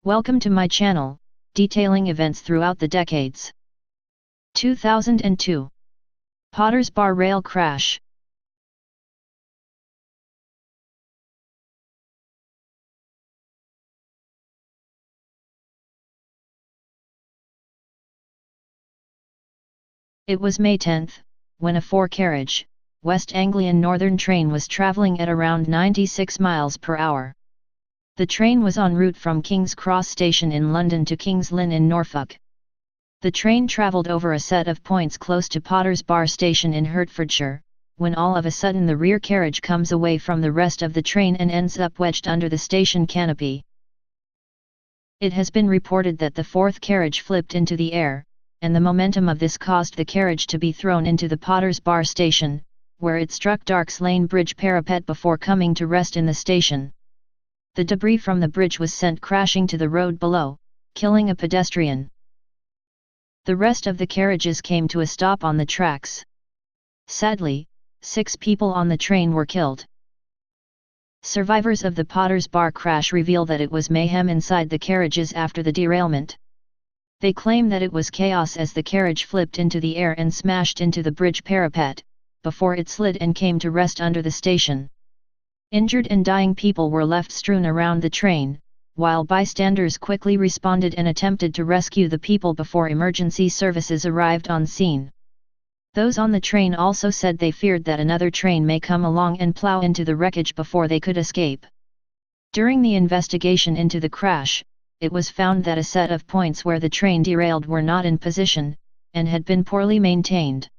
Welcome to my channel, detailing events throughout the decades. 2002 Potters Bar Rail Crash. It was May 10, when a four-carriage, West Anglian Northern train was travelling at around 96 miles per hour. The train was en route from King's Cross Station in London to King's Lynn in Norfolk. The train travelled over a set of points close to Potters Bar Station in Hertfordshire, when all of a sudden the rear carriage comes away from the rest of the train and ends up wedged under the station canopy. It has been reported that the fourth carriage flipped into the air, and the momentum of this caused the carriage to be thrown into the Potters Bar Station, where it struck Darks Lane Bridge parapet before coming to rest in the station. The debris from the bridge was sent crashing to the road below, killing a pedestrian. The rest of the carriages came to a stop on the tracks. Sadly, 6 people on the train were killed. Survivors of the Potters Bar crash reveal that it was mayhem inside the carriages after the derailment. They claim that it was chaos as the carriage flipped into the air and smashed into the bridge parapet, before it slid and came to rest under the station. Injured and dying people were left strewn around the train, while bystanders quickly responded and attempted to rescue the people before emergency services arrived on scene. Those on the train also said they feared that another train may come along and plow into the wreckage before they could escape. During the investigation into the crash, it was found that a set of points where the train derailed were not in position, and had been poorly maintained.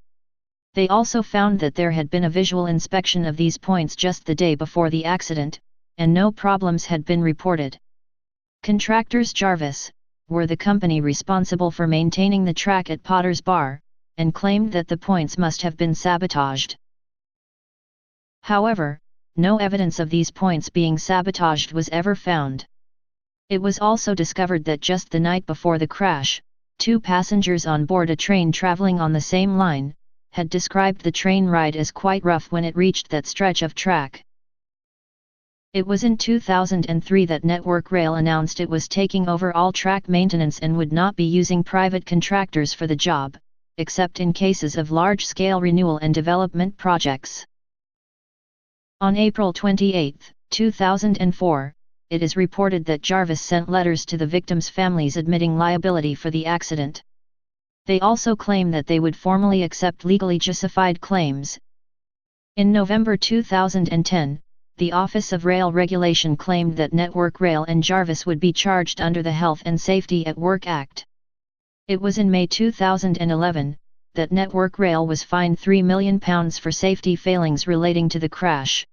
They also found that there had been a visual inspection of these points just the day before the accident, and no problems had been reported. Contractors Jarvis were the company responsible for maintaining the track at Potters Bar, and claimed that the points must have been sabotaged. However, no evidence of these points being sabotaged was ever found. It was also discovered that just the night before the crash, 2 passengers on board a train traveling on the same line had described the train ride as quite rough when it reached that stretch of track. It was in 2003 that Network Rail announced it was taking over all track maintenance and would not be using private contractors for the job, except in cases of large-scale renewal and development projects. On April 28, 2004, it is reported that Jarvis sent letters to the victims' families admitting liability for the accident. They also claim that they would formally accept legally justified claims. In November 2010, the Office of Rail Regulation claimed that Network Rail and Jarvis would be charged under the Health and Safety at Work Act. It was in May 2011 that Network Rail was fined £3 million for safety failings relating to the crash.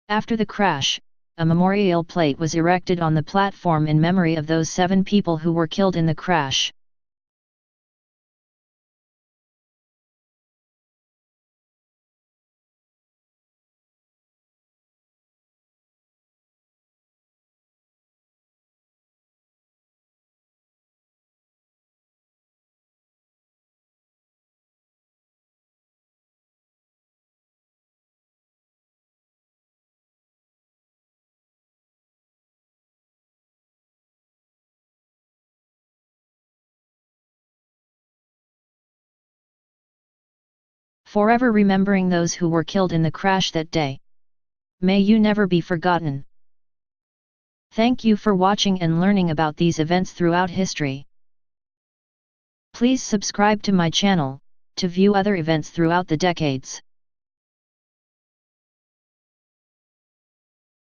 After the crash, a memorial plate was erected on the platform in memory of those 7 people who were killed in the crash. Forever remembering those who were killed in the crash that day. May you never be forgotten. Thank you for watching and learning about these events throughout history. Please subscribe to my channel to view other events throughout the decades.